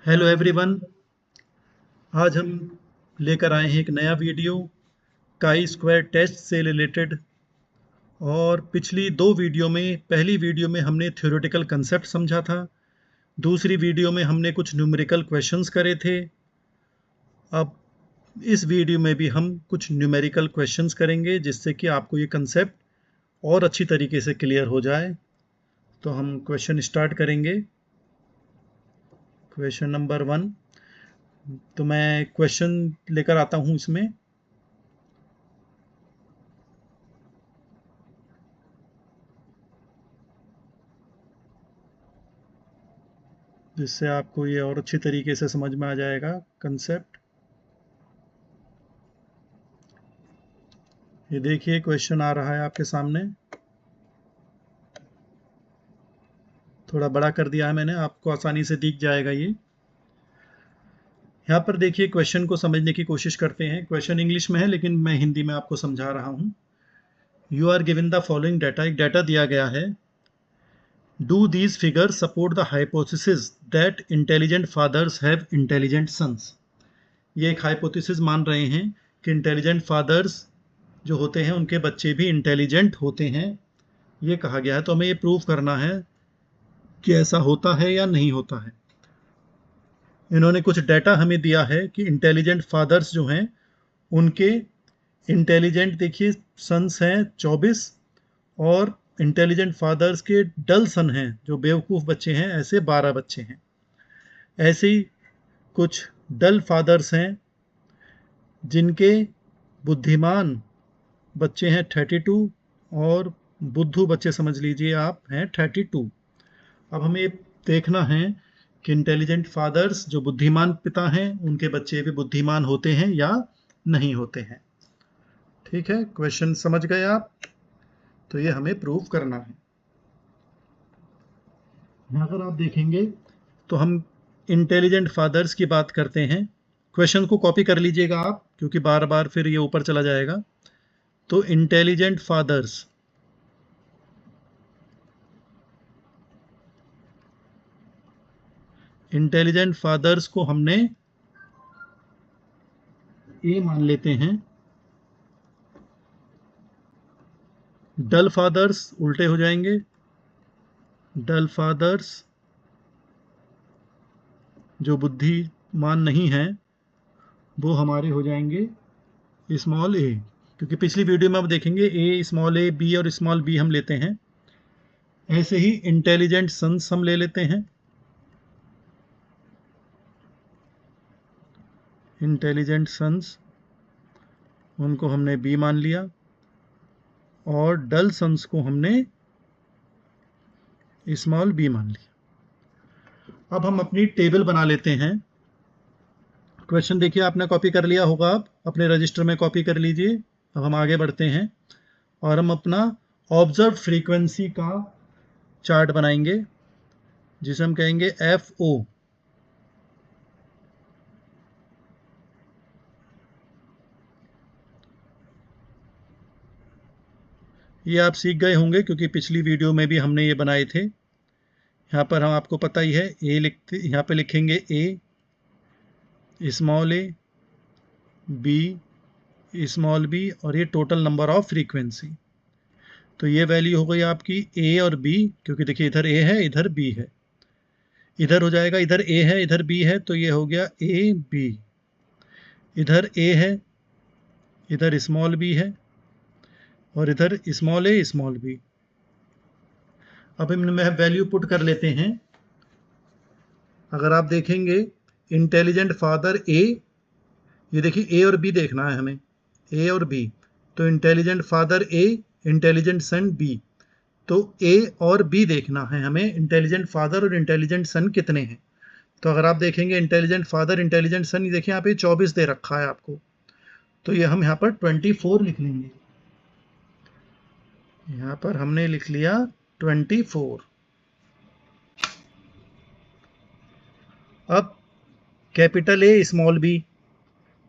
Hello everyone. आज हम लेकर आए हैं एक नया वीडियो काई स्क्वायर टेस्ट से रिलेटेड। और पिछली दो वीडियो में, पहली वीडियो में हमने थ्योरेटिकल कंसेप्ट समझा था, दूसरी वीडियो में हमने कुछ न्यूमेरिकल क्वेश्चंस करे थे। अब इस वीडियो में भी हम कुछ न्यूमेरिकल क्वेश्चंस करेंगे जिससे कि आपको ये कंसेप्ट और अच्छी तरीके से क्लियर हो जाए। तो हम क्वेश्चन स्टार्ट करेंगे। Question number 1। तो मैं क्वेश्चन लेकर आता हूँ इसमें। जिससे आपको ये और अच्छी तरीके से समझ में आ जाएगा कंसेप्ट। ये देखिए क्वेश्चन आ रहा है आपके सामने। थोड़ा बड़ा कर दिया है मैंने, आपको आसानी से दिख जाएगा ये। यहाँ पर देखिए क्वेश्चन को समझने की कोशिश करते हैं। क्वेश्चन इंग्लिश में है लेकिन मैं हिंदी में आपको समझा रहा हूँ। You are given the following data. एक डाटा दिया गया है। Do these figures support the hypothesis that intelligent fathers have intelligent sons. ये एक हाइपोथेसिस मान रहे हैं कि इंटेलिजेंट फादर्स जो होते हैं उनके बच्चे भी इंटेलिजेंट होते हैं, ये कहा गया है। तो हमें ये प्रूव करना है कि ऐसा होता है या नहीं होता है। इन्होंने कुछ डाटा हमें दिया है कि इंटेलिजेंट फादर्स जो हैं उनके इंटेलिजेंट, देखिए, सन्स हैं 24, और इंटेलिजेंट फादर्स के डल सन हैं, जो बेवकूफ़ बच्चे हैं, ऐसे 12 बच्चे हैं। ऐसे ही कुछ डल फादर्स हैं जिनके बुद्धिमान बच्चे हैं 32, और बुद्धू बच्चे समझ लीजिए आप हैं 32। अब हमें देखना है कि इंटेलिजेंट फादर्स जो बुद्धिमान पिता हैं उनके बच्चे भी बुद्धिमान होते हैं या नहीं होते हैं। ठीक है, क्वेश्चन समझ गए आप? तो ये हमें प्रूव करना है। यहाँ अगर आप देखेंगे तो हम इंटेलिजेंट फादर्स की बात करते हैं। क्वेश्चन को कॉपी कर लीजिएगा आप, क्योंकि बार बार फिर ये ऊपर चला जाएगा। तो इंटेलिजेंट फादर्स, इंटेलिजेंट फादर्स को हमने ए मान लेते हैं। डल फादर्स उल्टे हो जाएंगे। डल फादर्स जो बुद्धिमान नहीं हैं वो हमारे हो जाएंगे स्मॉल ए, क्योंकि पिछली वीडियो में आप देखेंगे ए, स्मॉल ए, बी और स्मॉल बी हम लेते हैं। ऐसे ही इंटेलिजेंट सन्स हम ले लेते हैं। इंटेलिजेंट सन्स, उनको हमने बी मान लिया, और डल सन्स को हमने स्मॉल बी मान लिया। अब हम अपनी टेबल बना लेते हैं। क्वेश्चन देखिए आपने कॉपी कर लिया होगा, आप अपने रजिस्टर में कॉपी कर लीजिए। अब हम आगे बढ़ते हैं और हम अपना ऑब्जर्व फ्रीक्वेंसी का चार्ट बनाएंगे जिसे हम कहेंगे एफ ओ। ये आप सीख गए होंगे क्योंकि पिछली वीडियो में भी हमने ये बनाए थे। यहाँ पर हम, आपको पता ही है, ए लिखते, यहाँ पे लिखेंगे ए, स्मॉल ए, बी, स्मॉल बी, और ये टोटल नंबर ऑफ फ्रीक्वेंसी। तो ये वैल्यू हो गई आपकी ए और बी, क्योंकि देखिए इधर ए है इधर बी है। इधर हो जाएगा, इधर ए है इधर बी है, तो ये हो गया ए बी। इधर ए है, इधर स्मॉल बी है, और इधर स्मॉल ए स्मॉल बी। अब इनमें वैल्यू पुट कर लेते हैं। अगर आप देखेंगे इंटेलिजेंट फादर ए, ये देखिए ए और बी देखना है हमें, ए और बी। तो इंटेलिजेंट फादर ए, इंटेलिजेंट सन बी। तो ए और बी देखना है हमें, इंटेलिजेंट फादर और इंटेलिजेंट सन कितने हैं। तो अगर आप देखेंगे इंटेलिजेंट फादर इंटेलिजेंट सन, ये देखिए यहाँ पे 24 दे रखा है आपको, तो ये हम यहाँ पर 24 लिख लेंगे। यहाँ पर हमने लिख लिया 24। अब कैपिटल ए स्मॉल बी,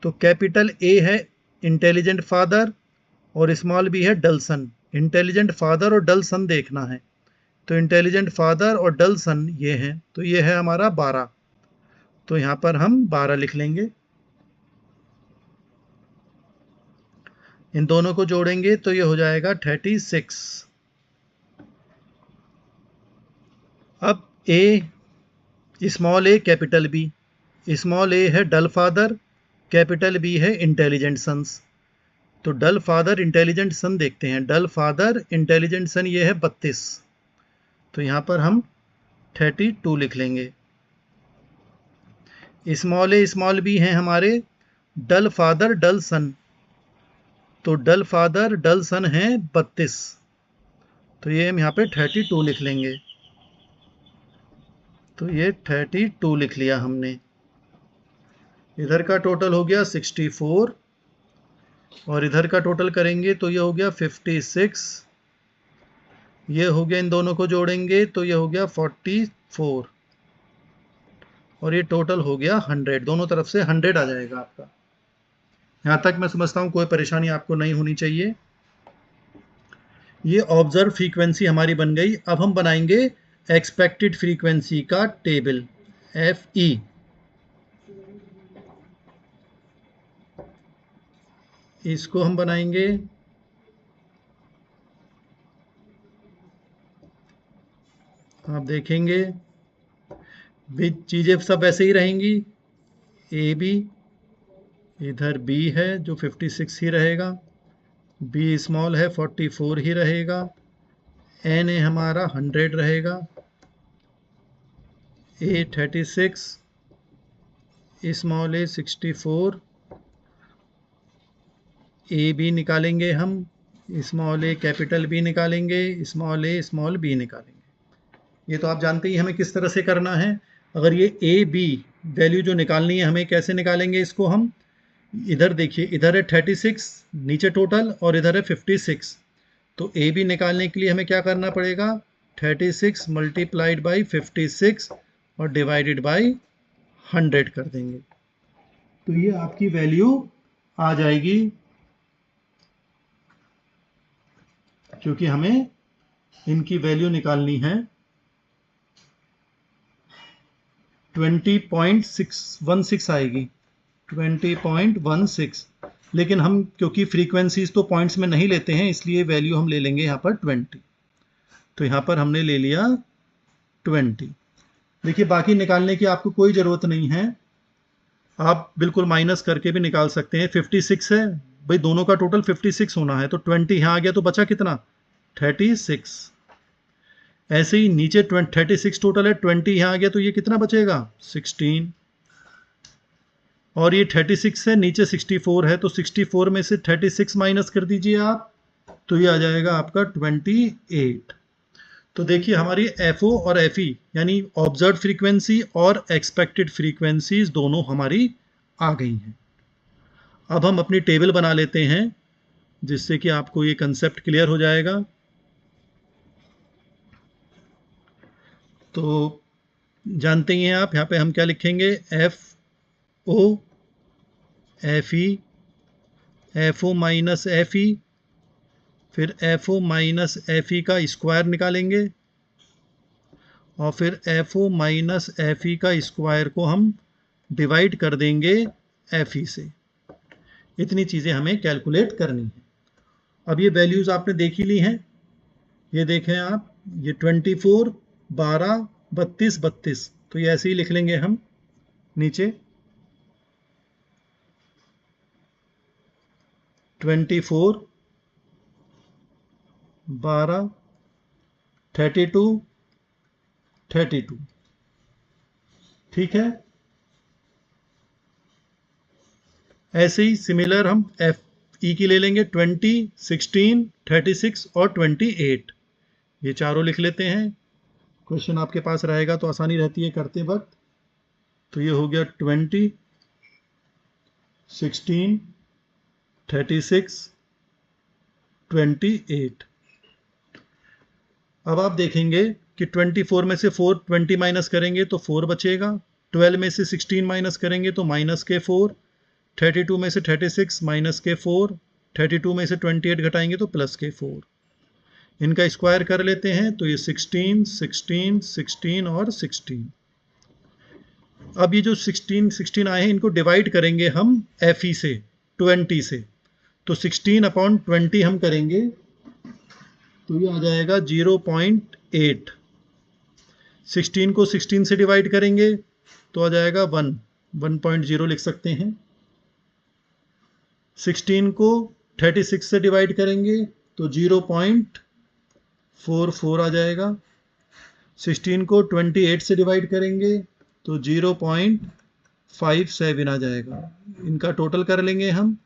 तो कैपिटल ए है इंटेलिजेंट फादर और स्मॉल बी है डल सन। इंटेलिजेंट फादर और डल सन देखना है, तो इंटेलिजेंट फादर और डल सन ये हैं, तो ये है हमारा 12। तो यहाँ पर हम 12 लिख लेंगे। इन दोनों को जोड़ेंगे तो ये हो जाएगा 36। अब ए, स्मॉल ए कैपिटल बी, स्मॉल ए है डल फादर, कैपिटल बी है इंटेलिजेंट सन्स। तो डल फादर इंटेलिजेंट सन देखते हैं। डल फादर इंटेलिजेंट सन ये है 32, तो यहाँ पर हम 32 लिख लेंगे। स्मॉल ए स्मॉल बी हैं हमारे डल फादर डल सन, तो डल फादर डल सन है 32, तो ये हम यहाँ पे 32 लिख लेंगे। तो ये 32 लिख लिया हमने। इधर का टोटल हो गया 64 और इधर का टोटल करेंगे तो ये हो गया 56। ये हो गया, इन दोनों को जोड़ेंगे तो ये हो गया 44 और ये टोटल हो गया 100। दोनों तरफ से 100 आ जाएगा आपका। यहाँ तक मैं समझता हूँ कोई परेशानी आपको नहीं होनी चाहिए। ये ऑब्जर्व फ्रीक्वेंसी हमारी बन गई। अब हम बनाएंगे एक्सपेक्टेड फ्रीक्वेंसी का टेबल FE। इसको हम बनाएंगे। आप देखेंगे भी चीज़ें सब ऐसे ही रहेंगी। AB, इधर B है जो 56 ही रहेगा, B स्मॉल है 44 ही रहेगा, NA हमारा 100 रहेगा, A 36, स्मॉल A 64, AB निकालेंगे हम, स्मॉल A कैपिटल B निकालेंगे, स्मॉल A स्मॉल B निकालेंगे। ये तो आप जानते ही हमें किस तरह से करना है। अगर ये AB वैल्यू जो निकालनी है हमें कैसे निकालेंगे इसको हम, इधर देखिए, इधर है 36 नीचे टोटल और इधर है 56। तो AB निकालने के लिए हमें क्या करना पड़ेगा, 36 मल्टीप्लाइड बाई 56 और डिवाइडेड बाई 100 कर देंगे, तो ये आपकी वैल्यू आ जाएगी। क्योंकि हमें इनकी वैल्यू निकालनी है 20.616 आएगी, 20.16। लेकिन हम क्योंकि फ्रीक्वेंसीज तो पॉइंट्स में नहीं लेते हैं इसलिए वैल्यू हम ले लेंगे यहाँ पर 20। तो यहाँ पर हमने ले लिया 20। देखिए बाकी निकालने की आपको कोई ज़रूरत नहीं है, आप बिल्कुल माइनस करके भी निकाल सकते हैं। 56 है भाई, दोनों का टोटल 56 होना है, तो 20 यहाँ आ गया तो बचा कितना, 36। ऐसे ही नीचे 36 टोटल है, 20 यहाँ आ गया तो ये कितना बचेगा, 16। और ये 36 है, नीचे 64 है, तो 64 में से 36 माइनस कर दीजिए आप, तो ये आ जाएगा आपका 28। तो देखिए हमारी FO और FE यानी ऑब्जर्व फ्रीक्वेंसी और एक्सपेक्टेड फ्रीक्वेंसीज दोनों हमारी आ गई हैं। अब हम अपनी टेबल बना लेते हैं जिससे कि आपको ये कंसेप्ट क्लियर हो जाएगा। तो जानते ही हैं आप, यहाँ पे हम क्या लिखेंगे, FO FE, FO minus FE, फिर FO माइनस FE का स्क्वायर निकालेंगे और फिर FO माइनस FE का स्क्वायर को हम डिवाइड कर देंगे FE से। इतनी चीज़ें हमें कैलकुलेट करनी है। अब ये वैल्यूज़ आपने देख ही ली हैं, ये देखें आप, ये 24, 12, 32, 32, तो ये ऐसे ही लिख लेंगे हम नीचे। 24, 12, 32, 32, ठीक है। ऐसे ही सिमिलर हम FE की ले लेंगे, 20, 16, 36 और 28, ये चारों लिख लेते हैं। क्वेश्चन आपके पास रहेगा तो आसानी रहती है करते वक्त। तो ये हो गया 20, 16, 36, 28। अब आप देखेंगे कि 24 में से 20 माइनस करेंगे तो 4 बचेगा, 12 में से 16 माइनस करेंगे तो माइनस के 4, 32 में से 36 माइनस के 4, 32 में से 28 घटाएंगे तो प्लस के 4। इनका स्क्वायर कर लेते हैं तो ये 16, 16, 16 और 16। अब ये जो 16 आए हैं इनको डिवाइड करेंगे हम FE से 20 से, तो 16/20 हम करेंगे तो ये आ जाएगा 0.8। 16 को 16 से डिवाइड करेंगे तो आ जाएगा 1.0 लिख सकते हैं। 16 को 36 से डिवाइड करेंगे तो 0.44 आ जाएगा। 16 को 28 से डिवाइड करेंगे तो 0.57 आ जाएगा। इनका टोटल कर लेंगे हम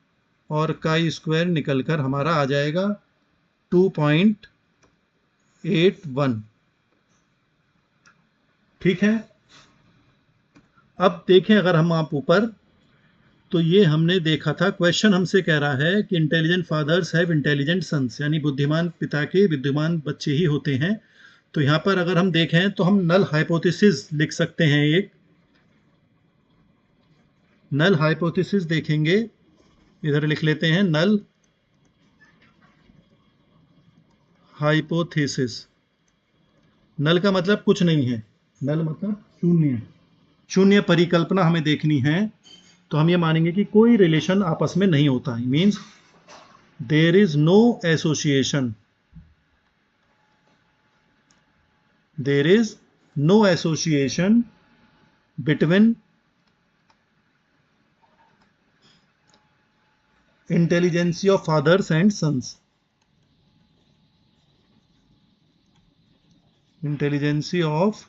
और काई स्क्वायर निकल कर हमारा आ जाएगा 2.81। ठीक है। अब देखें अगर हम आप ऊपर, तो ये हमने देखा था, क्वेश्चन हमसे कह रहा है कि intelligent fathers have intelligent sons, यानी बुद्धिमान पिता के बुद्धिमान बच्चे ही होते हैं। तो यहाँ पर अगर हम देखें तो हम नल हाइपोथेसिस लिख सकते हैं। एक नल हाइपोथेसिस देखेंगे, इधर लिख लेते हैं नल हाइपोथेसिस। नल का मतलब कुछ नहीं है, नल मतलब शून्य। शून्य परिकल्पना हमें देखनी है, तो हम ये मानेंगे कि कोई रिलेशन आपस में नहीं होता है। Means there is no association, there is no association between intelligency of fathers and sons. Intelligency of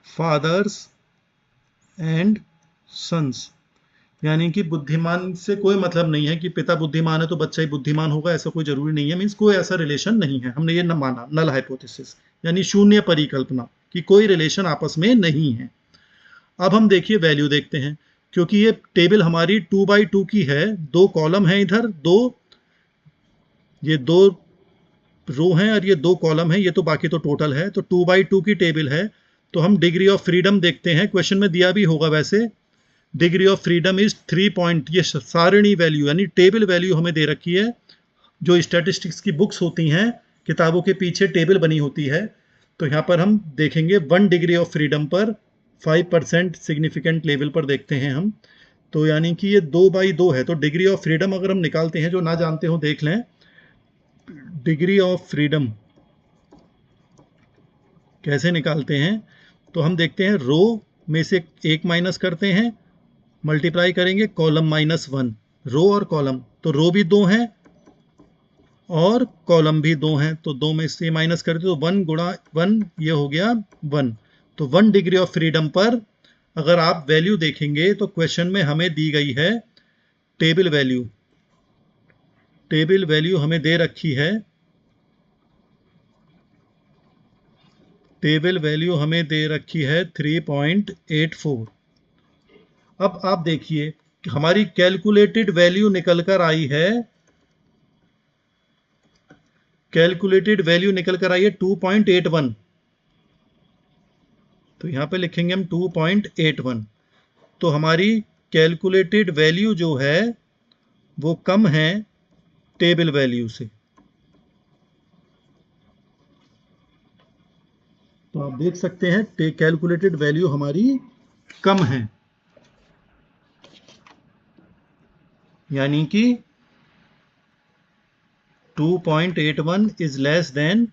fathers and sons, यानी कि बुद्धिमान से कोई मतलब नहीं है कि पिता बुद्धिमान है तो बच्चा ही बुद्धिमान होगा, ऐसा कोई जरूरी नहीं है। मीन्स कोई ऐसा रिलेशन नहीं है, हमने ये न माना नल हाइपोथेसिस, यानी शून्य परिकल्पना कि कोई रिलेशन आपस में नहीं है। अब हम देखिए वैल्यू देखते हैं, क्योंकि ये टेबल हमारी 2x2 की है, 2 कॉलम है इधर, ये 2 रो हैं और ये 2 कॉलम है, ये तो बाकी तो टोटल है। तो 2x2 की टेबल है, तो हम डिग्री ऑफ फ्रीडम देखते हैं, क्वेश्चन में दिया भी होगा वैसे। Degree of freedom is 3 point, ये सारणी वैल्यू यानी टेबल वैल्यू हमें दे रखी है। जो स्टैटिस्टिक्स की बुक्स होती हैं, किताबों के पीछे टेबल बनी होती है, तो यहाँ पर हम देखेंगे 1 डिग्री ऑफ फ्रीडम पर 5% सिग्निफिकेंट लेवल पर देखते हैं हम। तो यानी कि ये 2x2 है, तो डिग्री ऑफ फ्रीडम अगर हम निकालते हैं, जो ना जानते हो देख लें, डिग्री ऑफ फ्रीडम कैसे निकालते हैं। तो हम देखते हैं रो में से 1 माइनस करते हैं, मल्टीप्लाई करेंगे कॉलम -1, रो और कॉलम, तो रो भी 2 हैं और कॉलम भी 2 हैं, तो 2 में से माइनस करते तो 1 गुणा 1 ये हो गया 1। तो 1 डिग्री ऑफ फ्रीडम पर अगर आप वैल्यू देखेंगे तो क्वेश्चन में हमें दी गई है टेबल वैल्यू। टेबल वैल्यू हमें दे रखी है, टेबल वैल्यू हमें दे रखी है 3.84। अब आप देखिए हमारी कैलकुलेटेड वैल्यू निकल कर आई है, कैलकुलेटेड वैल्यू निकल कर आई है 2.81। तो यहां पे लिखेंगे हम 2.81। तो हमारी कैलकुलेटेड वैल्यू जो है वो कम है टेबल वैल्यू से। तो आप देख सकते हैं कैलकुलेटेड वैल्यू हमारी कम है, यानी कि 2.81 इज लेस देन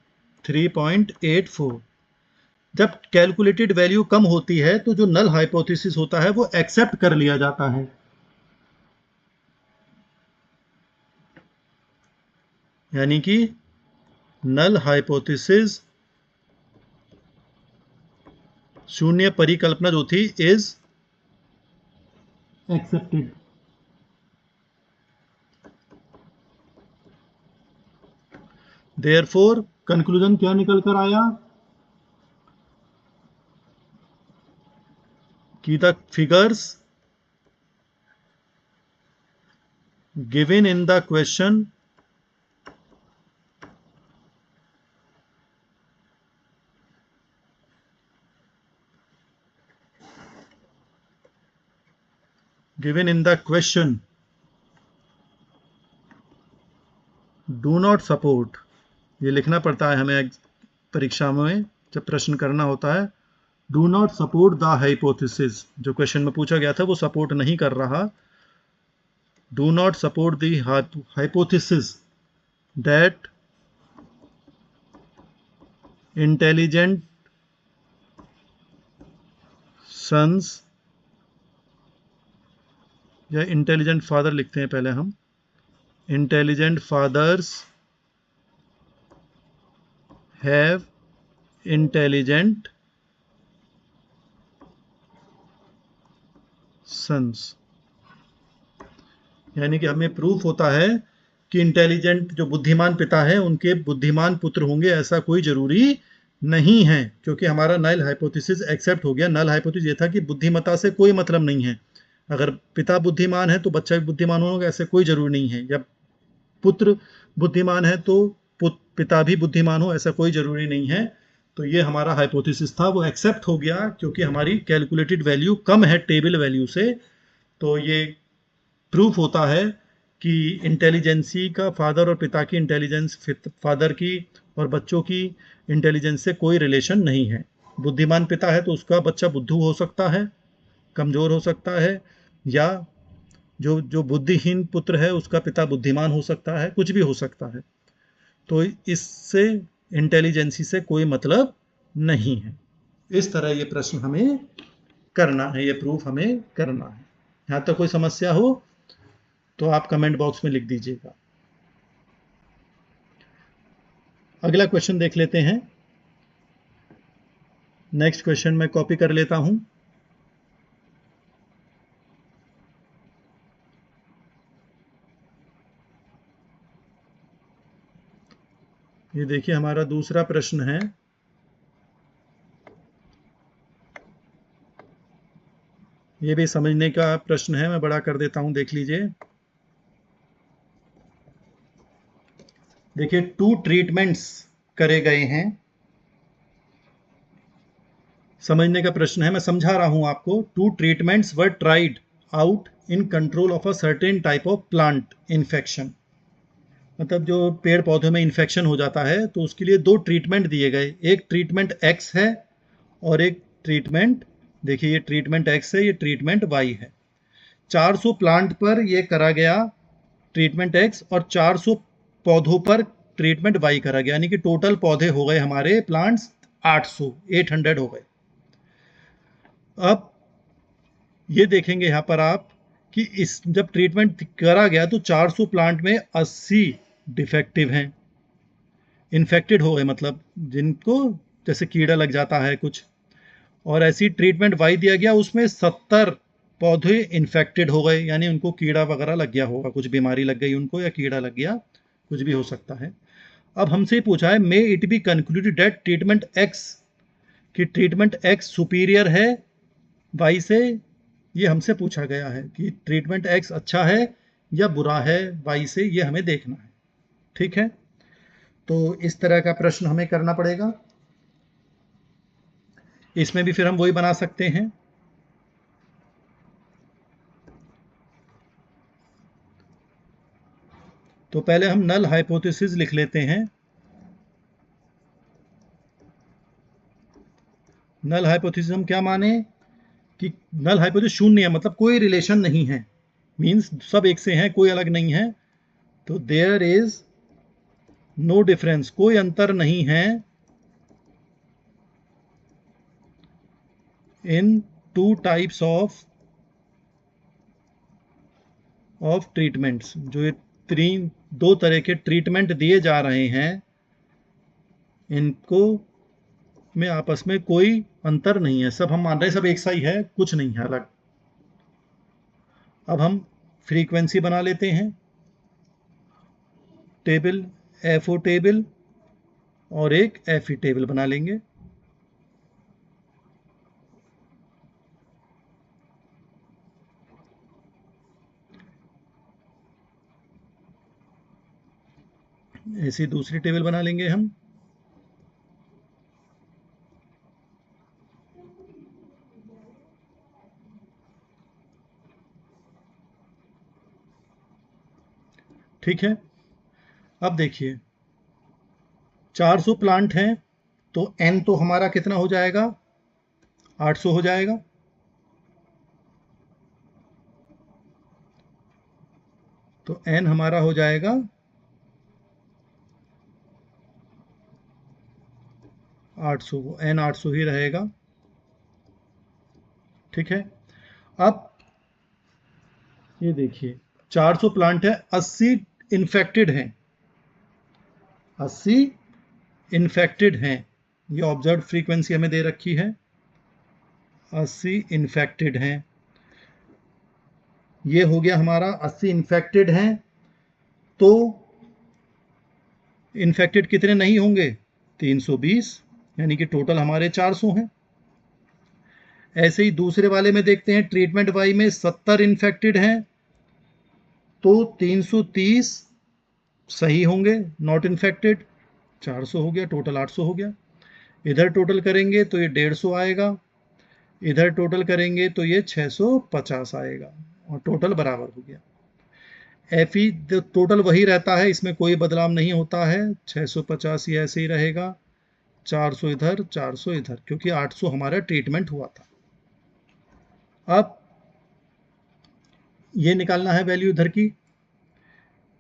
3.84। जब कैलकुलेटेड वैल्यू कम होती है तो जो नल हाइपोथेसिस होता है वो एक्सेप्ट कर लिया जाता है। यानी कि नल हाइपोथेसिस, शून्य परिकल्पना जो थी, इज एक्सेप्टेड। देयरफॉर कंक्लूजन क्या निकल कर आया कि the figures given in the question do not support, ये लिखना पड़ता है हमें परीक्षा में जब प्रश्न करना होता है, do not support the hypothesis, जो क्वेश्चन में पूछा गया था वो सपोर्ट नहीं कर रहा। Do not support the hypothesis that intelligent sons, या इंटेलिजेंट फादर लिखते हैं पहले हम, intelligent fathers have intelligent sons. यानी कि हमें प्रूफ होता है कि इंटेलिजेंट जो बुद्धिमान पिता है उनके बुद्धिमान पुत्र होंगे, ऐसा कोई जरूरी नहीं है, क्योंकि हमारा नल हाइपोथेसिस एक्सेप्ट हो गया। नल हाइपोथेसिस ये था कि बुद्धिमत्ता से कोई मतलब नहीं है, अगर पिता बुद्धिमान है तो बच्चा भी बुद्धिमान होगा, ऐसे कोई जरूरी नहीं है, या पुत्र बुद्धिमान है तो पिता भी बुद्धिमान हो, ऐसा कोई जरूरी नहीं है। तो ये हमारा हाइपोथेसिस था, वो एक्सेप्ट हो गया क्योंकि हमारी कैलकुलेटेड वैल्यू कम है टेबल वैल्यू से। तो ये प्रूफ होता है कि इंटेलिजेंसी का फादर और पिता की इंटेलिजेंस, फादर की और बच्चों की इंटेलिजेंस से कोई रिलेशन नहीं है। बुद्धिमान पिता है तो उसका बच्चा बुद्धू हो सकता है, कमजोर हो सकता है, या जो बुद्धिहीन पुत्र है उसका पिता बुद्धिमान हो सकता है, कुछ भी हो सकता है। तो इससे इंटेलिजेंसी से कोई मतलब नहीं है। इस तरह ये प्रश्न हमें करना है, ये प्रूफ हमें करना है। यहाँ तक कोई समस्या हो तो आप कमेंट बॉक्स में लिख दीजिएगा। अगला क्वेश्चन देख लेते हैं। नेक्स्ट क्वेश्चन मैं कॉपी कर लेता हूं। ये देखिए हमारा दूसरा प्रश्न है। ये भी समझने का प्रश्न है, मैं बड़ा कर देता हूं, देख लीजिए। देखिए 2 ट्रीटमेंट्स करे गए हैं। समझने का प्रश्न है, मैं समझा रहा हूं आपको। 2 treatments were tried out in control of a certain type of plant infection. मतलब जो पेड़ पौधों में इन्फेक्शन हो जाता है तो उसके लिए 2 ट्रीटमेंट दिए गए। एक ट्रीटमेंट एक्स है और एक ट्रीटमेंट, देखिए ये ट्रीटमेंट एक्स है, ये ट्रीटमेंट वाई है। 400 प्लांट पर ये करा गया ट्रीटमेंट एक्स और 400 पौधों पर ट्रीटमेंट वाई करा गया, यानी कि टोटल पौधे हो गए हमारे प्लांट्स 800 हो गए। अब ये देखेंगे यहाँ पर आप कि इस जब ट्रीटमेंट करा गया तो 400 प्लांट में 80 डिफेक्टिव हैं, इन्फेक्टेड हो गए, मतलब जिनको जैसे कीड़ा लग जाता है कुछ। और ऐसी ट्रीटमेंट वाई दिया गया, उसमें 70 पौधे इन्फेक्टेड हो गए, यानी उनको कीड़ा वगैरह लग गया होगा, कुछ बीमारी लग गई उनको या कीड़ा लग गया, कुछ भी हो सकता है। अब हमसे पूछा है may it be concluded that treatment x, कि ट्रीटमेंट एक्स सुपीरियर है वाई से। ये हमसे पूछा गया है कि ट्रीटमेंट एक्स अच्छा है या बुरा है वाई से, ये हमें देखना है। ठीक है, तो इस तरह का प्रश्न हमें करना पड़ेगा। इसमें भी फिर हम वही बना सकते हैं। तो पहले हम नल हाइपोथेसिस लिख लेते हैं। नल हाइपोथेसिस हम क्या माने कि नल हाइपोथेसिस शून्य है, मतलब कोई रिलेशन नहीं है, मींस सब एक से हैं, कोई अलग नहीं है। तो देयर इज नो डिफरेंस, कोई अंतर नहीं है इन 2 टाइप्स ऑफ ट्रीटमेंट्स। जो ये 2 तरह के ट्रीटमेंट दिए जा रहे हैं, इनको में आपस में कोई अंतर नहीं है, सब हम मान रहे हैं सब एक सा ही है, कुछ नहीं है अलग। अब हम फ्रीक्वेंसी बना लेते हैं, टेबल एफओ टेबल और एक एफई टेबल बना लेंगे। ऐसी दूसरी टेबल बना लेंगे हम। ठीक है, अब देखिए 400 प्लांट हैं तो n तो हमारा कितना हो जाएगा 800 हो जाएगा। तो n हमारा हो जाएगा 800, वो n 800 ही रहेगा। ठीक है, अब ये देखिए 400 प्लांट है, 80 इन्फेक्टेड हैं, 80 इन्फेक्टेड हैं। ये ऑब्जर्व फ्रीक्वेंसी हमें दे रखी है, 80 इन्फेक्टेड हैं। ये हो गया हमारा 80 इन्फेक्टेड हैं। तो इन्फेक्टेड कितने नहीं होंगे? 320, यानी कि टोटल हमारे 400 हैं। ऐसे ही दूसरे वाले में देखते हैं, ट्रीटमेंट वाई में 70 इन्फेक्टेड हैं, तो 330 सही होंगे, नॉट इन्फेक्टेड। 400 हो गया, टोटल 800 हो गया। इधर टोटल करेंगे तो ये 150 आएगा, इधर टोटल करेंगे तो ये 650 आएगा, और टोटल बराबर हो गया। एफ ई टोटल वही रहता है, इसमें कोई बदलाव नहीं होता है, 650 ही ऐसे ही रहेगा, 400 इधर 400 इधर, क्योंकि 800 हमारा ट्रीटमेंट हुआ था। अब ये निकालना है वैल्यू इधर की,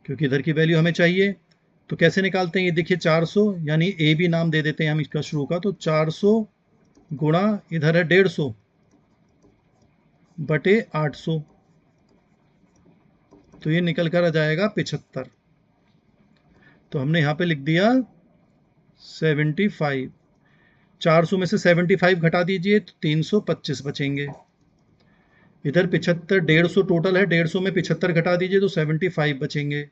क्योंकि इधर की वैल्यू हमें चाहिए। तो कैसे निकालते हैं? ये देखिए 400, यानी ए बी नाम दे देते हैं हम इसका शुरू का, तो 400 गुणा इधर है 150 बटे 800, तो ये निकल कर आ जाएगा 75। तो हमने यहाँ पे लिख दिया 75। 400 में से 75 घटा दीजिए तो 325 बचेंगे। इधर 75, 150 टोटल है, 150 में 75 घटा दीजिए तो 75 बचेंगे।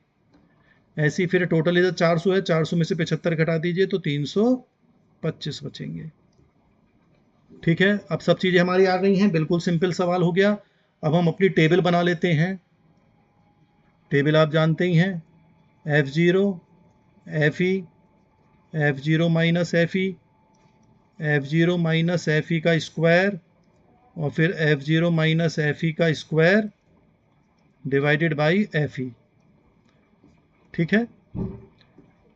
ऐसे ही फिर टोटल इधर 400 है, 400 में से 75 घटा दीजिए तो 325 बचेंगे। ठीक है, अब सब चीज़ें हमारी आ गई हैं, बिल्कुल सिंपल सवाल हो गया। अब हम अपनी टेबल बना लेते हैं। टेबल आप जानते ही हैं, F0 FE, F0 minus FE, F0 minus FE का स्क्वायर, और फिर F0 माइनस FE का स्क्वायर डिवाइडेड बाई FE। ठीक है,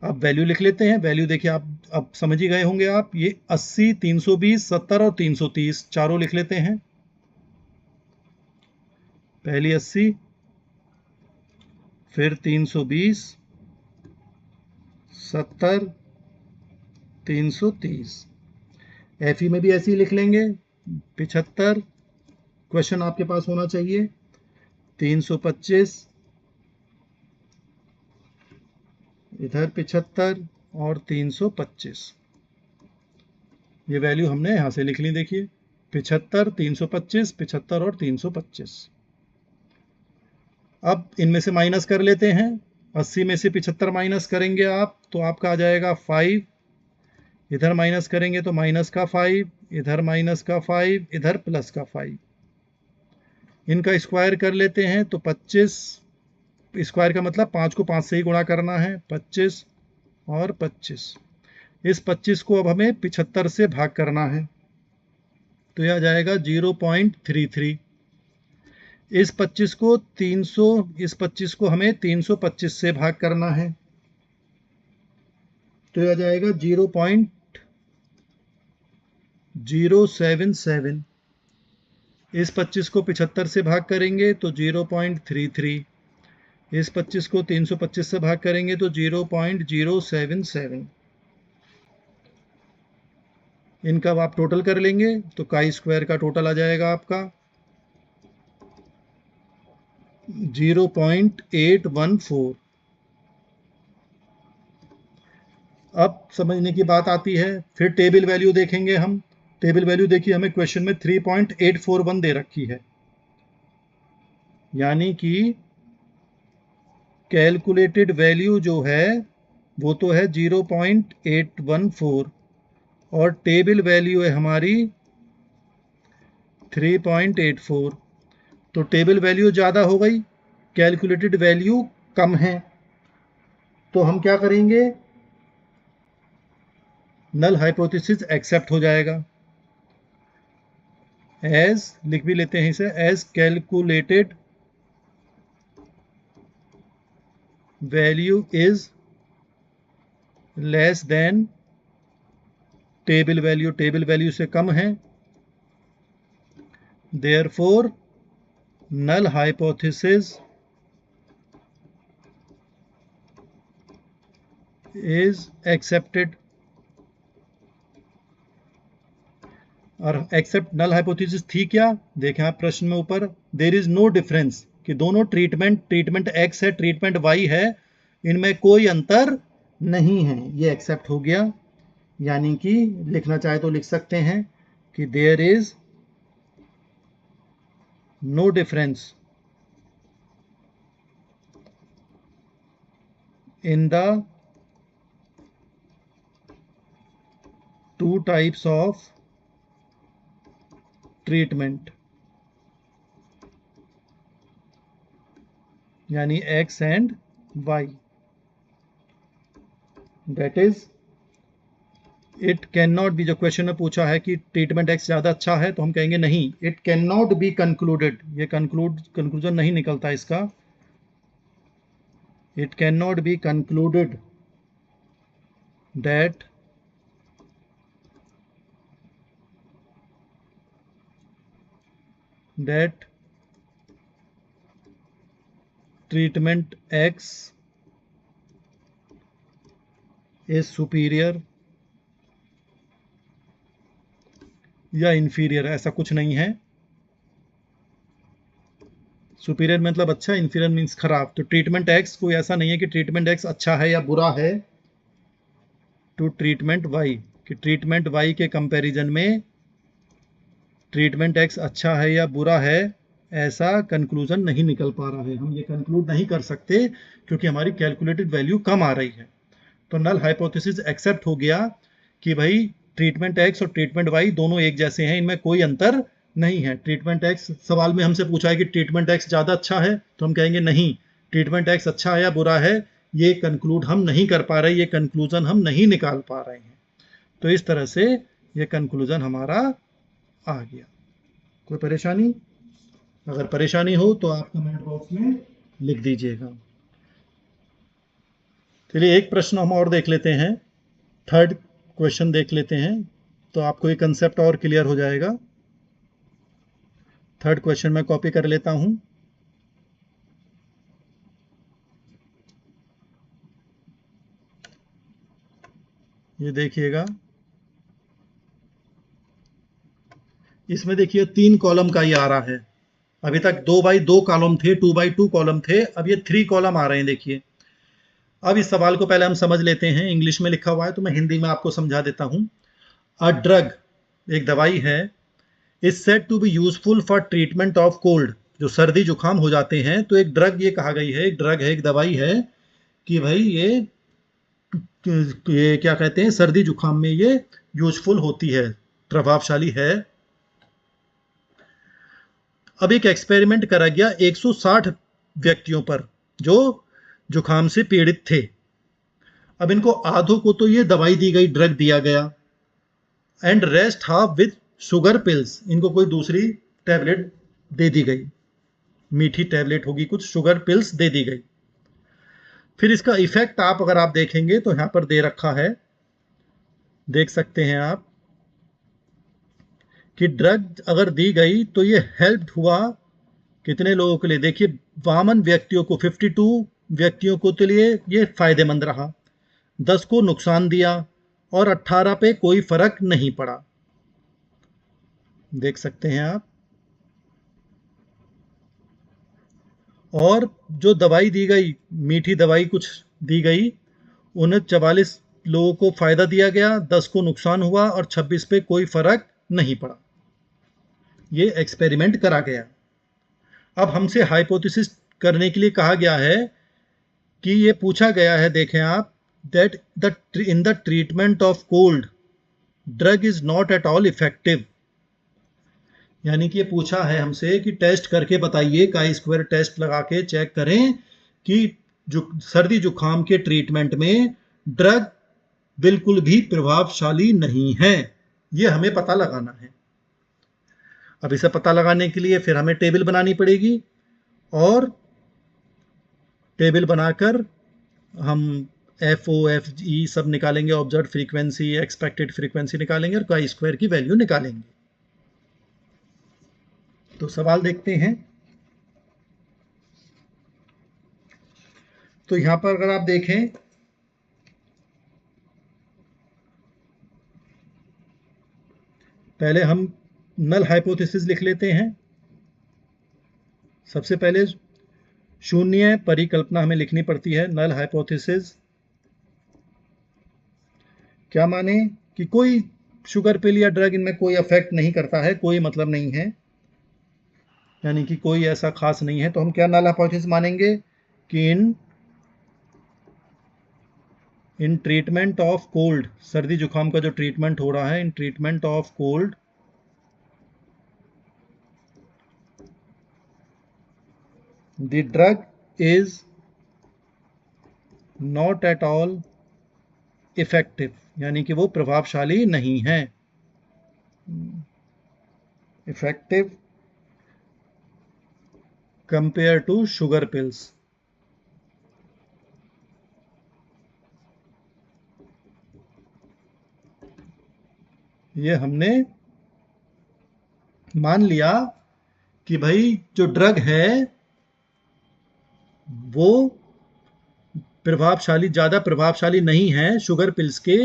अब वैल्यू लिख लेते हैं। वैल्यू देखिए, आप अब समझ ही गए होंगे आप, ये 80, 320, 70 और 330 चारों लिख लेते हैं। पहली 80, फिर 320, 70, 330। FE में भी ऐसे ही लिख लेंगे, 75, क्वेश्चन आपके पास होना चाहिए, 325, इधर 75 और 325। ये वैल्यू हमने यहां से लिख ली, देखिए 75, 325, 75 और 325। अब इनमें से माइनस कर लेते हैं। 80 में से 75 माइनस करेंगे आप तो आपका आ जाएगा 5, इधर माइनस करेंगे तो माइनस का 5, इधर माइनस का 5, इधर प्लस का 5। इनका स्क्वायर कर लेते हैं तो 25, स्क्वायर का मतलब 5 को 5 से ही गुणा करना है, 25 और 25। इस 25 को अब हमें 75 से भाग करना है, तो यह आ जाएगा 0.33। इस 25 को 300, इस 25 को हमें 325 से भाग करना है, तो यह आ जाएगा 0.077। इस 25 को 75 से भाग करेंगे तो 0.33, इस 25 को 325 से भाग करेंगे तो 0.077। इनका आप टोटल कर लेंगे तो काई स्क्वायर का टोटल आ जाएगा आपका 0.814। अब समझने की बात आती है, फिर टेबल वैल्यू देखेंगे हम। टेबल वैल्यू देखिए, हमें क्वेश्चन में 3.841 दे रखी है, यानी कि कैलकुलेटेड वैल्यू जो है वो तो है 0.814, और टेबल वैल्यू है हमारी 3.84। तो टेबल वैल्यू ज़्यादा हो गई, कैलकुलेटेड वैल्यू कम है, तो हम क्या करेंगे? नल हाइपोथेसिस एक्सेप्ट हो जाएगा। एज लिख भी लेते हैं इसे, as calculated value is less than table value, table value से कम है, therefore null hypothesis is accepted. और एक्सेप्ट नल हाइपोथेसिस थी क्या, देखें आप प्रश्न में ऊपर, देयर इज नो डिफरेंस, कि दोनों ट्रीटमेंट एक्स है, ट्रीटमेंट वाई है, इनमें कोई अंतर नहीं है, ये एक्सेप्ट हो गया। यानी कि लिखना चाहे तो लिख सकते हैं कि there is no difference in the two types of treatment, यानी X and Y. That is it can not be, जो क्वेश्चन में पूछा है कि ट्रीटमेंट एक्स ज़्यादा अच्छा है, तो हम कहेंगे नहीं, it can not be concluded, ये कंक्लूजन नहीं निकलता इसका। It can not be concluded that treatment X is superior या inferior, ऐसा कुछ नहीं है। सुपीरियर मतलब अच्छा, इंफीरियर मीन्स खराब। तो ट्रीटमेंट एक्स कोई ऐसा नहीं है कि ट्रीटमेंट एक्स अच्छा है या बुरा है टू ट्रीटमेंट वाई, कि ट्रीटमेंट वाई के कंपैरिजन में ट्रीटमेंट एक्स अच्छा है या बुरा है, ऐसा कंक्लूजन नहीं निकल पा रहा है। हम ये कंक्लूड नहीं कर सकते क्योंकि हमारी कैलकुलेटेड वैल्यू कम आ रही है। तो नल हाइपोथेसिस एक्सेप्ट हो गया कि भाई ट्रीटमेंट एक्स और ट्रीटमेंट वाई दोनों एक जैसे हैं, इनमें कोई अंतर नहीं है। ट्रीटमेंट एक्स, सवाल में हमसे पूछा है कि ट्रीटमेंट एक्स ज़्यादा अच्छा है, तो हम कहेंगे नहीं, ट्रीटमेंट एक्स अच्छा है या बुरा है, ये कंक्लूड हम नहीं कर पा रहे, ये कंक्लूजन हम नहीं निकाल पा रहे हैं। तो इस तरह से ये कंक्लूजन हमारा आ गया। कोई परेशानी? अगर परेशानी हो तो आप कमेंट बॉक्स में लिख दीजिएगा। चलिए एक प्रश्न हम और देख लेते हैं, थर्ड क्वेश्चन देख लेते हैं, तो आपको ये कंसेप्ट और क्लियर हो जाएगा। थर्ड क्वेश्चन मैं कॉपी कर लेता हूं। ये देखिएगा, इसमें देखिए 3 कॉलम का ये आ रहा है। अभी तक 2 बाई 2 कॉलम थे, 2 बाई 2 कॉलम थे, अब ये 3 कॉलम आ रहे हैं। देखिए, अब इस सवाल को पहले हम समझ लेते हैं। इंग्लिश में लिखा हुआ है तो मैं हिंदी में आपको समझा देता हूं। अ ड्रग, एक दवाई है, is said to be useful for treatment of cold, जो सर्दी जुकाम हो जाते हैं तो एक ड्रग ये कहा गई है, एक ड्रग है, एक दवाई है कि भाई ये क्या कहते हैं, सर्दी जुकाम में ये यूजफुल होती है, प्रभावशाली है। अब एक एक्सपेरिमेंट करा गया 160 व्यक्तियों पर जो जुकाम से पीड़ित थे। अब इनको आधों को तो ये दवाई दी गई, ड्रग दिया गया, and rest half with sugar pills, इनको कोई दूसरी टैबलेट दे दी गई, मीठी टैबलेट होगी कुछ, शुगर पिल्स दे दी गई। फिर इसका इफेक्ट आप अगर आप देखेंगे तो यहां पर दे रखा है, देख सकते हैं आप कि ड्रग अगर दी गई तो ये हेल्प हुआ कितने लोगों के लिए। देखिए 52 व्यक्तियों को, 52 व्यक्तियों को के लिए ये फायदेमंद रहा, 10 को नुकसान दिया और 18 पे कोई फर्क नहीं पड़ा। देख सकते हैं आप। और जो दवाई दी गई, मीठी दवाई कुछ दी गई, उन्हें 44 लोगों को फायदा दिया गया, 10 को नुकसान हुआ और 26 पे कोई फर्क नहीं पड़ा। ये एक्सपेरिमेंट करा गया। अब हमसे हाइपोथेसिस करने के लिए कहा गया है कि ये पूछा गया है, देखें आप, that in the treatment of cold drug is not at all effective. यानी कि ये पूछा है हमसे कि टेस्ट करके बताइए, काई स्क्वायर टेस्ट लगा के चेक करें कि जो सर्दी जुकाम के ट्रीटमेंट में ड्रग बिल्कुल भी प्रभावशाली नहीं है, ये हमें पता लगाना है। अब इसे पता लगाने के लिए फिर हमें टेबल बनानी पड़ेगी, और टेबल बनाकर हम FOFE सब निकालेंगे, ऑब्जर्व फ्रीक्वेंसी, एक्सपेक्टेड फ्रीक्वेंसी निकालेंगे और काई स्क्वायर की वैल्यू निकालेंगे। तो सवाल देखते हैं। तो यहां पर अगर आप देखें, पहले हम नल हाइपोथेसिस लिख लेते हैं। सबसे पहले शून्य परिकल्पना हमें लिखनी पड़ती है। नल हाइपोथेसिस क्या माने कि कोई शुगर पिल या ड्रग इनमें कोई अफेक्ट नहीं करता है, कोई मतलब नहीं है, यानी कि कोई ऐसा खास नहीं है। तो हम क्या नल हाइपोथेसिस मानेंगे कि इन ट्रीटमेंट ऑफ कोल्ड, सर्दी जुकाम का जो ट्रीटमेंट हो रहा है, in treatment of cold the drug is not at all effective, यानी कि वो प्रभावशाली नहीं है। Effective compare to sugar pills. ये हमने मान लिया कि भाई जो ड्रग है वो प्रभावशाली, ज़्यादा प्रभावशाली नहीं है शुगर पिल्स के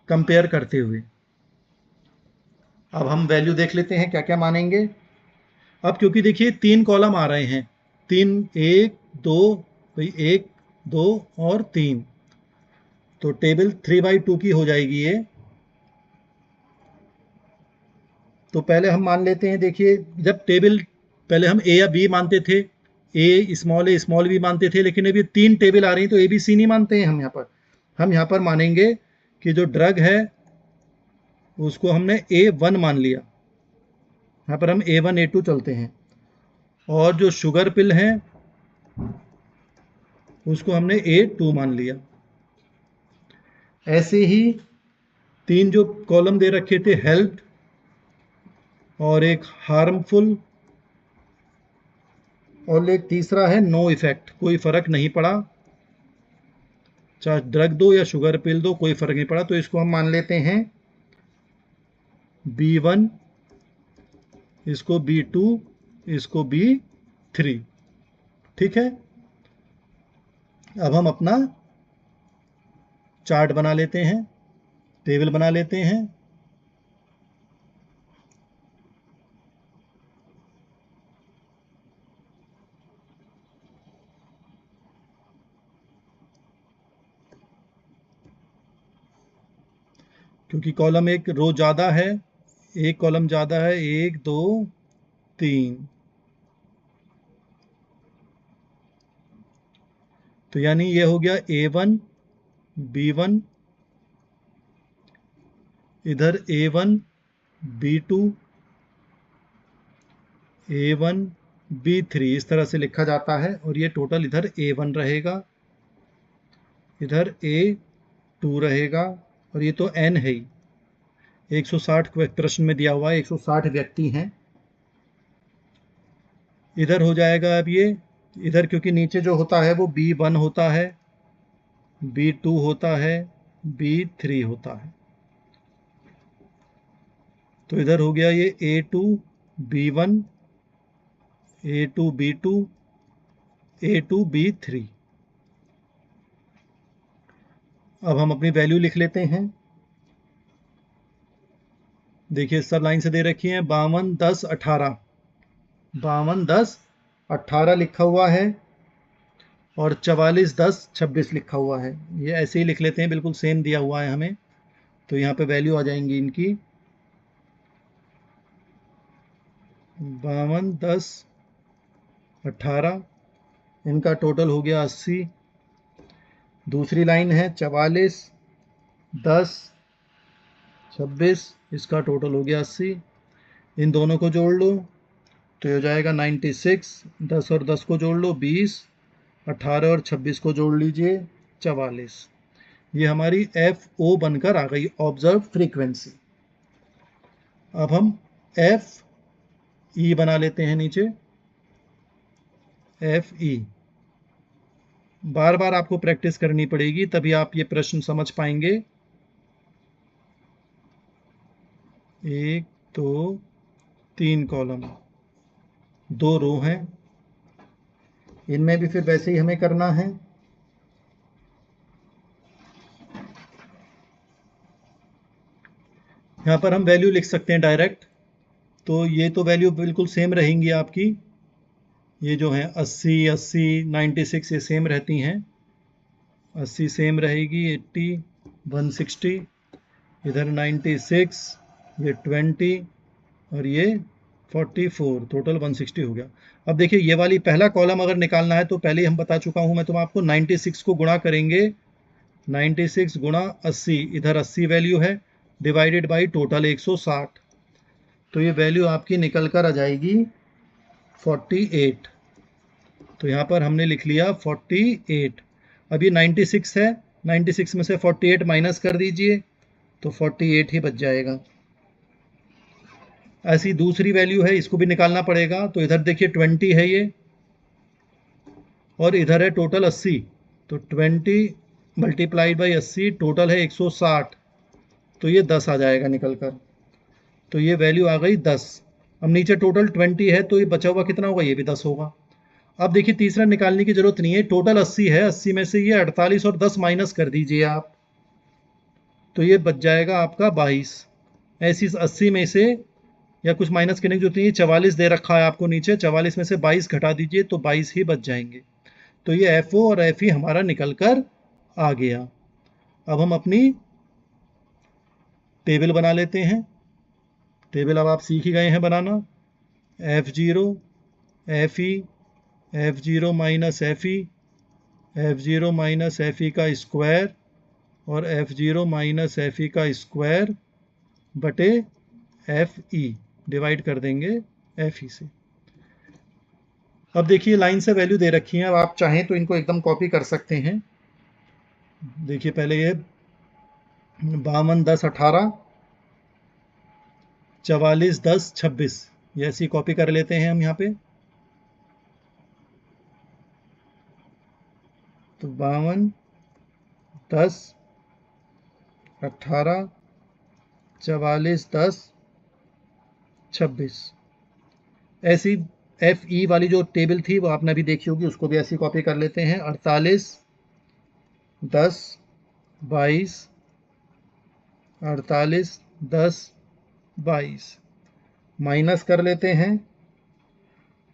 कंपेयर करते हुए। अब हम वैल्यू देख लेते हैं क्या क्या मानेंगे। अब क्योंकि देखिए 3 कॉलम आ रहे हैं, 3, 1 2, भाई 1 2 और 3, तो टेबल 3/2 की हो जाएगी ये। तो पहले हम मान लेते हैं, देखिए जब टेबल पहले हम ए या बी मानते थे, ए स्मॉल बी मानते थे, लेकिन अभी 3 टेबल आ रही हैं तो ए बी सी नहीं मानते हैं हम यहाँ पर मानेंगे कि जो ड्रग है उसको हमने A1 मान लिया। यहाँ पर हम A1 A2 चलते हैं, और जो शुगर पिल है उसको हमने A2 मान लिया। ऐसे ही 3 जो कॉलम दे रखे थे, हेल्प और एक हार्मफुल, और एक तीसरा है नो इफेक्ट, कोई फर्क नहीं पड़ा, चाहे ड्रग दो या शुगर पिल दो कोई फर्क नहीं पड़ा। तो इसको हम मान लेते हैं B1, इसको B2, इसको B3। ठीक है, अब हम अपना चार्ट बना लेते हैं, टेबल बना लेते हैं। क्योंकि कॉलम एक रो ज़्यादा है, एक कॉलम ज़्यादा है, 1 2 3, तो यानी ये हो गया A1 B1, इधर A1 B2 A1 B3, इस तरह से लिखा जाता है। और ये टोटल इधर A1 रहेगा, इधर A2 रहेगा, और ये तो N है ही, 160 प्रश्न में दिया हुआ है, 160 व्यक्ति हैं। इधर हो जाएगा अब ये, इधर क्योंकि नीचे जो होता है वो B1 होता है, B2 होता है, B3 होता है, तो इधर हो गया ये A2 B1 A2 B2 A2 B3। अब हम अपनी वैल्यू लिख लेते हैं। देखिए सब लाइन से दे रखी है, 52 10 18, 52 10 18 लिखा हुआ है, और 44 10 26 लिखा हुआ है। ये ऐसे ही लिख लेते हैं, बिल्कुल सेम दिया हुआ है हमें, तो यहाँ पे वैल्यू आ जाएंगी इनकी 52 10 18, इनका टोटल हो गया 80। दूसरी लाइन है 44 10 26, इसका टोटल हो गया 80। इन दोनों को जोड़ लो तो ये हो जाएगा 96, 10 और 10 को जोड़ लो 20, 18 और 26 को जोड़ लीजिए 44। ये हमारी FO बनकर आ गई, ऑब्जर्व फ्रीक्वेंसी। अब हम FE बना लेते हैं नीचे, FE। बार बार आपको प्रैक्टिस करनी पड़ेगी, तभी आप ये प्रश्न समझ पाएंगे। 1 2 3 कॉलम, 2 रो हैं, इनमें भी फिर वैसे ही हमें करना है। यहाँ पर हम वैल्यू लिख सकते हैं डायरेक्ट, तो ये तो वैल्यू बिल्कुल सेम रहेंगी आपकी, ये जो है 80, 80, 96 ये सेम रहती हैं। 80 सेम रहेगी, 80, 160, इधर 96, ये 20 और ये 44, टोटल 160 हो गया। अब देखिए ये वाली पहला कॉलम अगर निकालना है तो पहले ही हम बता चुका हूँ मैं तुम आपको, 96 को गुणा करेंगे, 96 गुणा 80, इधर 80 वैल्यू है, डिवाइडेड बाई टोटल 160, तो ये वैल्यू आपकी निकल कर आ जाएगी 48। तो यहाँ पर हमने लिख लिया 48। अब ये 96 है, 96 में से 48 माइनस कर दीजिए तो 48 ही बच जाएगा। ऐसी दूसरी वैल्यू है, इसको भी निकालना पड़ेगा, तो इधर देखिए 20 है ये, और इधर है टोटल 80, तो 20 मल्टीप्लाइड बाई 80, टोटल है 160, तो ये 10 आ जाएगा निकल कर, तो ये वैल्यू आ गई 10। अब नीचे टोटल 20 है, तो ये बचा हुआ कितना होगा, ये भी 10 होगा। अब देखिए तीसरा निकालने की जरूरत नहीं है, टोटल 80 है, 80 में से ये 48 और 10 माइनस कर दीजिए आप, तो ये बच जाएगा आपका 22। ऐसी 80 में से या कुछ माइनस करने की जरूरत नहीं है, 44 दे रखा है आपको नीचे, 44 में से 22 घटा दीजिए तो 22 ही बच जाएंगे। तो ये FO और FE हमारा निकल कर आ गया। अब हम अपनी टेबल बना लेते हैं। टेबल अब आप सीख ही गए हैं बनाना, F0, FE, F0 minus FE, F0 minus FE का स्क्वायर और F0 माइनस FE का स्क्वायर बटे FE, डिवाइड कर देंगे FE से। अब देखिए लाइन से वैल्यू दे रखी है, अब आप चाहें तो इनको एकदम कॉपी कर सकते हैं। देखिए पहले ये 52, 10, 18, 44, 10, 26, ये ऐसी कॉपी कर लेते हैं हम यहाँ पे। तो 52, 10, 18, 44, 10, 26, ऐसी FE वाली जो टेबल थी वो आपने अभी देखी होगी, उसको भी ऐसी कॉपी कर लेते हैं। 48, 10, 22, 48, 10, 22, माइनस कर लेते हैं,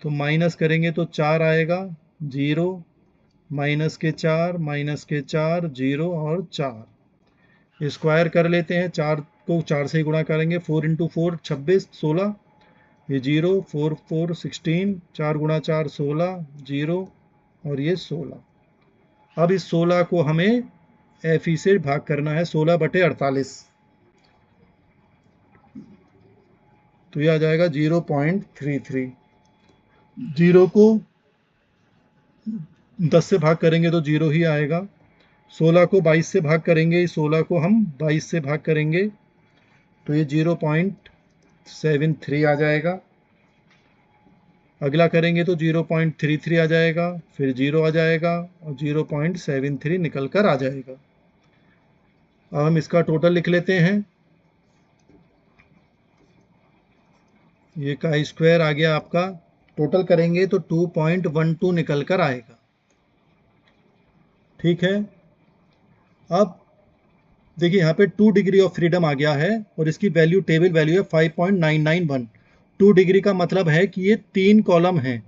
तो माइनस करेंगे तो 4 आएगा, 0, माइनस के 4, माइनस के 4, 0 और 4, स्क्वायर कर लेते हैं, 4 को 4 से ही गुणा करेंगे, 4 इंटू 4 26, 16, ये 0, 4, 4, 16, 4 गुणा 4 16, 0 और ये 16। अब इस 16 को हमें FE से भाग करना है, 16 बटे 48, तो ये आ जाएगा 0.33। 0 को 10 से भाग करेंगे तो 0 ही आएगा, 16 को 22 से भाग करेंगे, 16 को हम 22 से भाग करेंगे तो ये 0.73 आ जाएगा। अगला करेंगे तो 0.33 आ जाएगा, फिर 0 आ जाएगा और 0.73 निकल कर आ जाएगा। अब हम इसका टोटल लिख लेते हैं, ये का स्क्वायर आ गया आपका, टोटल करेंगे तो 2.12 निकल कर आएगा। ठीक है, अब देखिए यहाँ पे 2 डिग्री ऑफ फ्रीडम आ गया है और इसकी वैल्यू, टेबल वैल्यू है 5.991। 2 डिग्री का मतलब है कि ये 3 कॉलम हैं।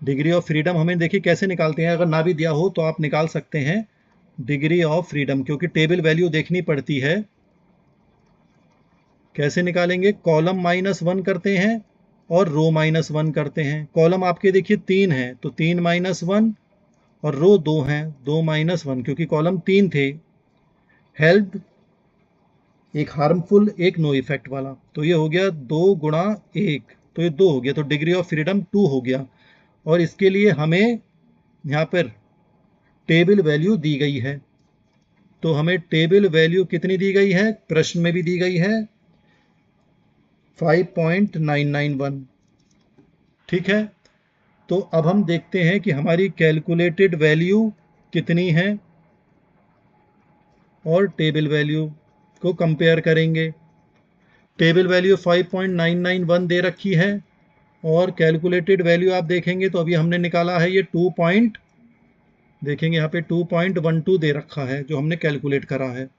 डिग्री ऑफ फ्रीडम हमें देखिए कैसे निकालते हैं, अगर ना भी दिया हो तो आप निकाल सकते हैं डिग्री ऑफ फ्रीडम, क्योंकि टेबल वैल्यू देखनी पड़ती है। कैसे निकालेंगे, कॉलम -1 करते हैं और रो -1 करते हैं। कॉलम आपके देखिए 3 है तो 3 -1 और रो 2 हैं, 2 -1, क्योंकि कॉलम 3 थे। हेल्प, एक हार्मफुल, एक नो इफेक्ट वाला, तो ये हो गया 2 गुणा 1, तो ये 2 हो गया, तो डिग्री ऑफ फ्रीडम 2 हो गया। और इसके लिए हमें यहाँ पर टेबल वैल्यू दी गई है, तो हमें टेबल वैल्यू कितनी दी गई है, प्रश्न में भी दी गई है 5.991। ठीक है, तो अब हम देखते हैं कि हमारी कैलकुलेटेड वैल्यू कितनी है और टेबल वैल्यू को कंपेयर करेंगे। टेबल वैल्यू 5.991 दे रखी है और कैलकुलेटेड वैल्यू आप देखेंगे तो अभी हमने निकाला है ये 2 पॉइंट, देखेंगे यहाँ पे 2.12 दे रखा है जो हमने कैलकुलेट करा है,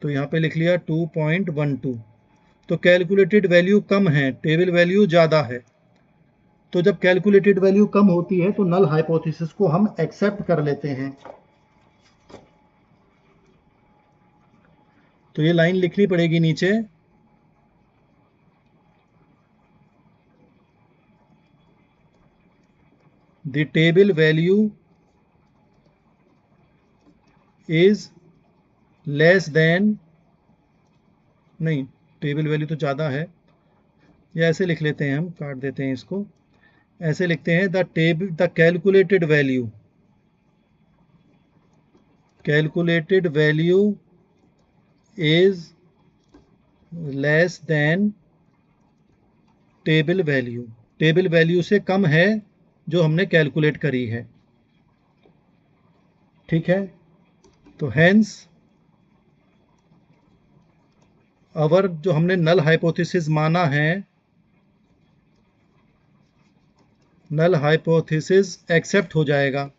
तो यहाँ पे लिख लिया 2.12। तो कैलकुलेटेड वैल्यू कम है, टेबल वैल्यू ज़्यादा है। तो जब कैलकुलेटेड वैल्यू कम होती है तो नल हाइपोथेसिस को हम एक्सेप्ट कर लेते हैं। तो ये लाइन लिखनी पड़ेगी नीचे, the table value is less then, नहीं टेबल वैल्यू तो ज़्यादा है, या ऐसे लिख लेते हैं, हम काट देते हैं इसको, ऐसे लिखते हैं the calculated value is less than table value, table value से कम है जो हमने कैलकुलेट करी है। ठीक है, तो हेंस अवर जो हमने नल हाइपोथेसिस माना है, नल हाइपोथेसिस एक्सेप्ट हो जाएगा,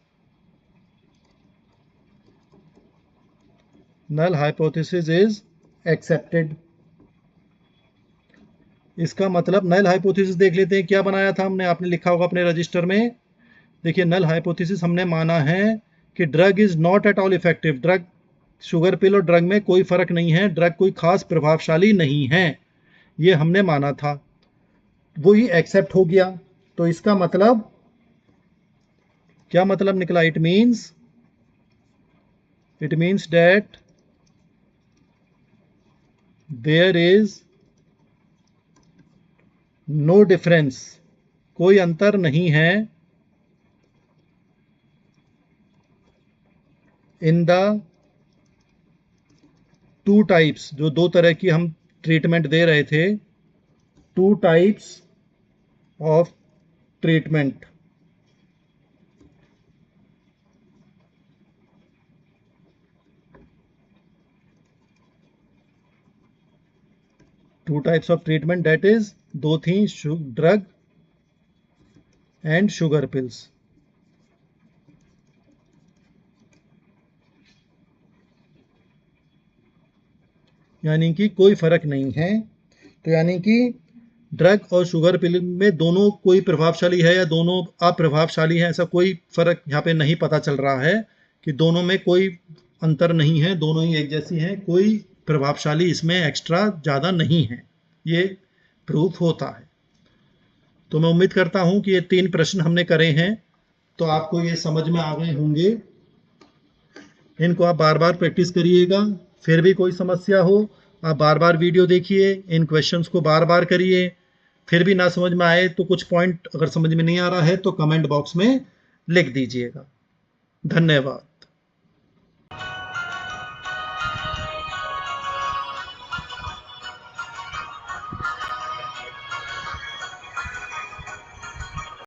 नल हाइपोथेसिस इज एक्सेप्टेड। इसका मतलब नल हाइपोथेसिस देख लेते हैं क्या बनाया था हमने, आपने लिखा होगा अपने रजिस्टर में। देखिए नल हाइपोथेसिस हमने माना है कि drug is not at all effective, drug sugar pill और ड्रग में कोई फर्क नहीं है, ड्रग कोई खास प्रभावशाली नहीं है, ये हमने माना था, वो ही एक्सेप्ट हो गया। तो इसका मतलब क्या मतलब निकला, it means that there is no difference, कोई अंतर नहीं है, इन द टू टाइप्स, जो दो तरह की हम ट्रीटमेंट दे रहे थे, two types of treatment. Two types of treatment, that is दो थी, ड्रग एंड शुगर पिल्स। यानी कि कोई फर्क नहीं है। तो यानी कि ड्रग और शुगर पिल में दोनों कोई प्रभावशाली है या दोनों अप्रभावशाली है, ऐसा कोई फर्क यहाँ पे नहीं पता चल रहा है, कि दोनों में कोई अंतर नहीं है, दोनों ही एक जैसी हैं, कोई प्रभावशाली इसमें एक्स्ट्रा ज़्यादा नहीं है, ये प्रूफ होता है। तो मैं उम्मीद करता हूँ कि ये 3 प्रश्न हमने करे हैं तो आपको ये समझ में आ गए होंगे। इनको आप बार बार प्रैक्टिस करिएगा, फिर भी कोई समस्या हो आप बार बार वीडियो देखिए, इन क्वेश्चंस को बार बार करिए, फिर भी ना समझ में आए तो कुछ पॉइंट अगर समझ में नहीं आ रहा है तो कमेंट बॉक्स में लिख दीजिएगा। धन्यवाद।